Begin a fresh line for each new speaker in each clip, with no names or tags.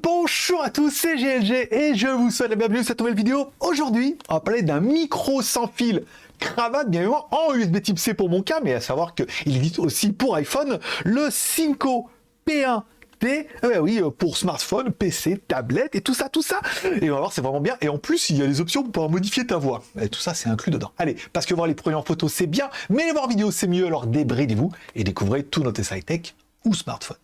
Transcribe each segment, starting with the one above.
Bonjour à tous, c'est GLG et je vous souhaite la bienvenue dans cette nouvelle vidéo. Aujourd'hui, on va parler d'un micro sans fil cravate, bien évidemment, en USB type C pour mon cas, mais à savoir qu'il existe aussi pour iPhone le Cinco P1T, oui, pour smartphone, PC, tablette et tout ça. Et on va voir, c'est vraiment bien. Et en plus, il y a les options pour pouvoir modifier ta voix. Et tout ça, c'est inclus dedans. Allez, parce que voir les premières photos, c'est bien, mais les voir en vidéo, c'est mieux. Alors débridez-vous et découvrez tout notre high-tech ou smartphone.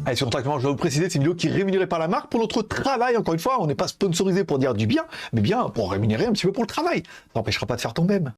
Allez, sur contractement, je dois vous préciser, c'est une vidéo qui est rémunérée par la marque pour notre travail. Encore une fois, on n'est pas sponsorisé pour dire du bien, mais bien pour rémunérer un petit peu pour le travail. Ça n'empêchera pas de faire ton même.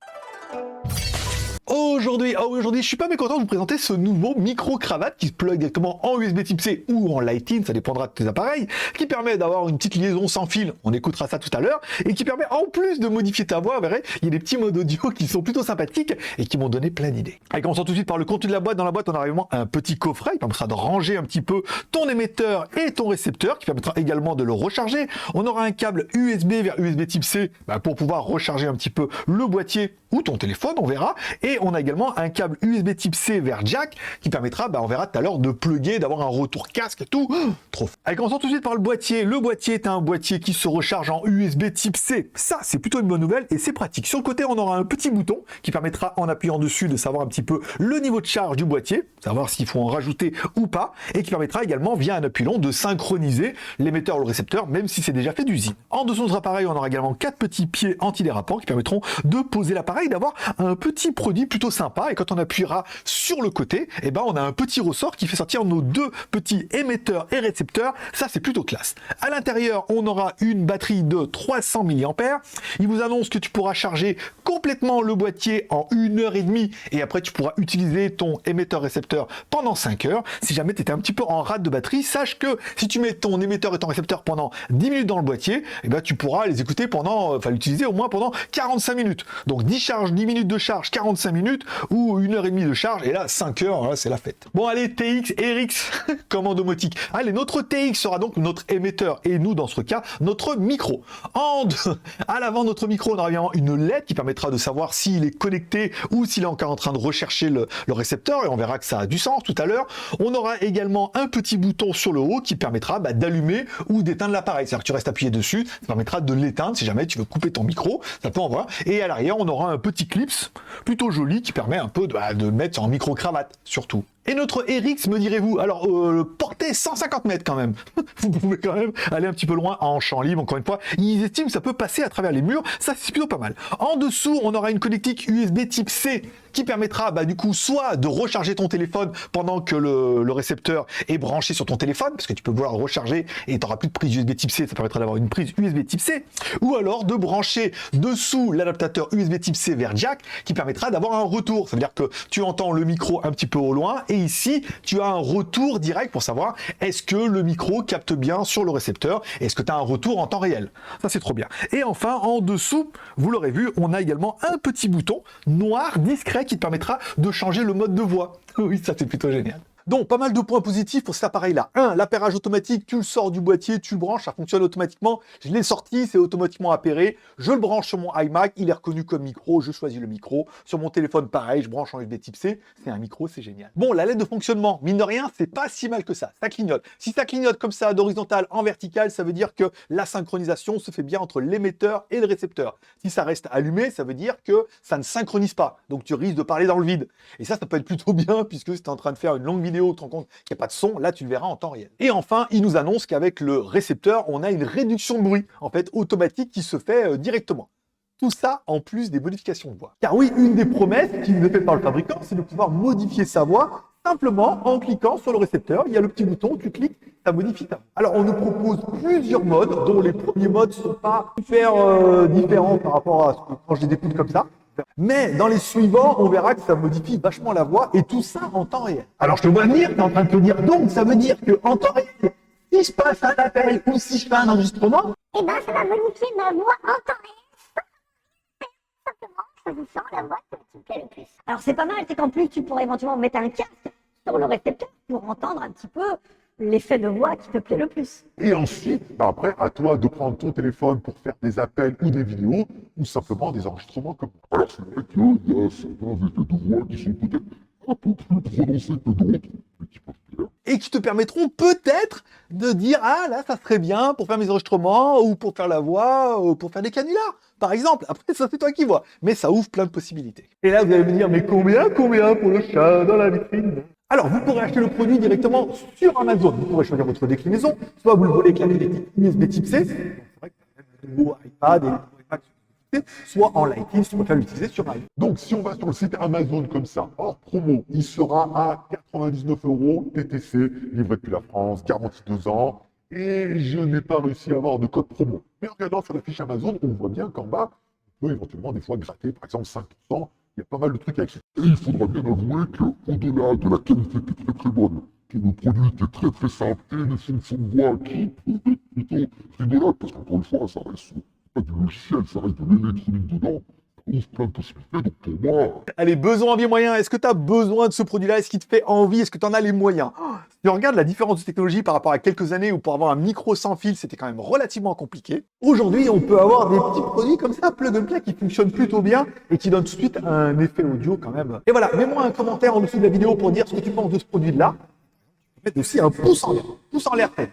Aujourd'hui, je suis pas mécontent de vous présenter ce nouveau micro-cravate qui se plug directement en USB type C ou en Lightning, ça dépendra de tes appareils, qui permet d'avoir une petite liaison sans fil, on écoutera ça tout à l'heure, et qui permet en plus de modifier ta voix, vous verrez, il y a des petits modes audio qui sont plutôt sympathiques et qui m'ont donné plein d'idées. Allez, commençons tout de suite par le contenu de la boîte. Dans la boîte, on a également un petit coffret qui permettra de ranger un petit peu ton émetteur et ton récepteur, qui permettra également de le recharger. On aura un câble USB vers USB type C pour pouvoir recharger un petit peu le boîtier ou ton téléphone, on verra. Et on a également un câble USB type C vers jack qui permettra, on verra tout à l'heure, de plugger, d'avoir un retour casque et tout. Trop. Allez, commençons tout de suite par le boîtier. Le boîtier est un boîtier qui se recharge en USB type C. Ça, c'est plutôt une bonne nouvelle et c'est pratique. Sur le côté, on aura un petit bouton qui permettra, en appuyant dessus, de savoir un petit peu le niveau de charge du boîtier, savoir s'il faut en rajouter ou pas, et qui permettra également, via un appui long, de synchroniser l'émetteur ou le récepteur, même si c'est déjà fait d'usine. En dessous de notre appareil, on aura également 4 petits pieds antidérapants qui permettront de poser l'appareil, d'avoir un petit produit plutôt sympa. Et quand on appuiera sur le côté, on a un petit ressort qui fait sortir nos deux petits émetteurs et récepteurs. Ça, c'est plutôt classe. À l'intérieur, on aura une batterie de 300 mAh. Il vous annonce que tu pourras charger complètement le boîtier en 1h30 et après, tu pourras utiliser ton émetteur-récepteur pendant 5 heures. Si jamais tu étais un petit peu en rate de batterie, sache que si tu mets ton émetteur et ton récepteur pendant 10 minutes dans le boîtier, tu pourras les écouter l'utiliser au moins pendant 45 minutes. Donc 10 charges, 10 minutes de charge, 45 minutes ou 1h30 de charge et là 5 heures, là, c'est la fête. Bon allez, TX et RX comme domotique. Allez, notre TX sera donc notre émetteur et nous dans ce cas notre micro. À l'avant de notre micro, on aura bien une LED qui permettra de savoir s'il est connecté ou s'il est encore en train de rechercher le récepteur et on verra que ça a du sens tout à l'heure. On aura également un petit bouton sur le haut qui permettra d'allumer ou d'éteindre l'appareil. C'est-à-dire que tu restes appuyé dessus, ça permettra de l'éteindre si jamais tu veux couper ton micro, ça peut en voir. Et à l'arrière, on aura un petit clips plutôt joli qui permet un peu de mettre en micro-cravate surtout. Et notre RX, me direz-vous, alors portée 150 mètres quand même. Vous pouvez quand même aller un petit peu loin en champ libre, encore une fois. Ils estiment que ça peut passer à travers les murs, ça c'est plutôt pas mal. En dessous, on aura une connectique USB type C qui permettra du coup soit de recharger ton téléphone pendant que le récepteur est branché sur ton téléphone, parce que tu peux pouvoir le recharger et tu n'auras plus de prise USB type C, ça permettra d'avoir une prise USB type C, ou alors de brancher dessous l'adaptateur USB type C vers jack qui permettra d'avoir un retour. Ça veut dire que tu entends le micro un petit peu au loin et ici, tu as un retour direct pour savoir est-ce que le micro capte bien sur le récepteur, est-ce que tu as un retour en temps réel. Ça, c'est trop bien. Et enfin, en dessous, vous l'aurez vu, on a également un petit bouton noir discret qui te permettra de changer le mode de voix. Oui, ça, c'est plutôt génial. Donc, pas mal de points positifs pour cet appareil-là. 1, l'appairage automatique, tu le sors du boîtier, tu le branches, ça fonctionne automatiquement. Je l'ai sorti, c'est automatiquement appairé. Je le branche sur mon iMac, il est reconnu comme micro, je choisis le micro. Sur mon téléphone, pareil, je branche en USB type C. C'est un micro, c'est génial. Bon, la LED de fonctionnement, mine de rien, c'est pas si mal que ça. Ça clignote. Si ça clignote comme ça, d'horizontale en verticale, ça veut dire que la synchronisation se fait bien entre l'émetteur et le récepteur. Si ça reste allumé, ça veut dire que ça ne synchronise pas. Donc, tu risques de parler dans le vide. Et ça peut être plutôt bien, puisque si tu es en train de faire une longue vidéo, tu te rends compte qu'il n'y a pas de son, là tu le verras en temps réel. Et enfin, il nous annonce qu'avec le récepteur, on a une réduction de bruit, en fait, automatique qui se fait directement. Tout ça en plus des modifications de voix. Car oui, une des promesses qui nous est faite par le fabricant, c'est de pouvoir modifier sa voix simplement en cliquant sur le récepteur. Il y a le petit bouton, tu cliques, ça modifie ta voix. Alors, on nous propose plusieurs modes, dont les premiers modes ne sont pas super différents par rapport à ce que quand je les écoute comme ça. Mais dans les suivants, on verra que ça modifie vachement la voix et tout ça en temps réel. Alors je te vois venir, tu es en train de te dire, donc ça veut dire qu'en temps réel, si je passe un appel ou si je fais un enregistrement,
ça va modifier ma voix en temps réel, simplement en choisissant la voix qui me plaît le plus. Alors c'est pas mal, c'est qu'en plus tu pourrais éventuellement mettre un casque sur le récepteur pour entendre un petit peu l'effet de voix qui te plaît le plus.
Et ensuite, après, à toi de prendre ton téléphone pour faire des appels ou des vidéos, ou simplement des enregistrements comme... Alors c'est vrai qu'il y a certains effets de voix qui sont peut-être un peu plus prononcés que d'autres, mais qui peuvent plaire.
Et qui te permettront peut-être de dire « Ah, là, ça serait bien pour faire mes enregistrements, ou pour faire la voix, ou pour faire des canulars, par exemple. » Après, ça, c'est toi qui vois. Mais ça ouvre plein de possibilités. Et là, vous allez me dire « Mais combien pour le chat dans la vitrine ?» Alors, vous pourrez acheter le produit directement sur Amazon. Vous pourrez choisir votre déclinaison. Soit vous le volez avec la clé USB type C. C'est vrai que c'est un nouveau iPad et un nouveau iPad sur USB, soit en Lightning, si vous préférez l'utiliser sur iPhone.
Donc si on va sur le site Amazon comme ça, hors promo, il sera à 99 € TTC, livré depuis la France, garantie 2 ans. Et je n'ai pas réussi à avoir de code promo. Mais en regardant sur la fiche Amazon, on voit bien qu'en bas, on peut éventuellement des fois gratter, par exemple 5%. Il y a pas mal de trucs avec ça. Et il faudra bien avouer qu'au-delà de la qualité qui est très très bonne, que le produit qui est très très simple et les fonctions de voix qui plutôt rigolotes, parce qu'encore une fois, ça reste pas du logiciel, ça reste de l'électronique dedans. Ça ouvre plein de possibilités, donc pour moi,
Allez, besoin, envie, moyen. Est-ce que tu as besoin de ce produit-là? Est-ce qu'il te fait envie? Est-ce que tu en as les moyens? Si tu regardes la différence de technologie par rapport à quelques années où pour avoir un micro sans fil, c'était quand même relativement compliqué. Aujourd'hui, on peut avoir des petits produits comme ça, plug and play, qui fonctionnent plutôt bien et qui donnent tout de suite un effet audio quand même. Et voilà, mets-moi un commentaire en dessous de la vidéo pour dire ce que tu penses de ce produit-là. Mets aussi un pouce en l'air. Pouce en l'air, peut-être.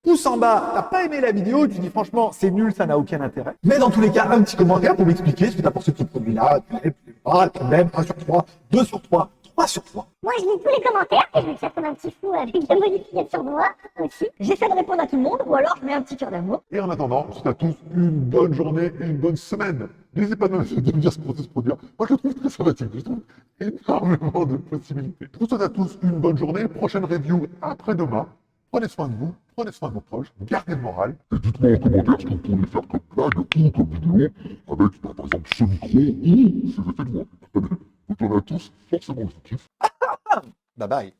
Pouce en bas, t'as pas aimé la vidéo, tu dis franchement c'est nul, ça n'a aucun intérêt. Mais dans tous les cas, un petit commentaire pour m'expliquer ce que t'as pensé de ce produit-là, même 1 sur 3, 2 sur 3, 3 sur 3.
Moi, je lis tous les commentaires et je vais faire comme un petit fou avec des modifications de voix aussi. J'essaie de répondre à tout le monde ou alors je mets un petit cœur d'amour.
et en attendant, je vous souhaite à tous une bonne journée et une bonne semaine. N'hésitez pas de me dire ce que vous pensez de ce produit. Moi, je le trouve très sympathique. Je trouve énormément de possibilités. Je vous souhaite à tous une bonne journée. Prochaine review après-demain. Prenez soin de vous, prenez soin de vos proches, gardez le moral. Et dites-moi en commentaire ce que vous pourriez faire comme blague ou comme vidéo avec, par exemple, ce micro ou ces effets de voix. Allez, bonne journée à tous, forcément je vous kiffe.
Bye bye.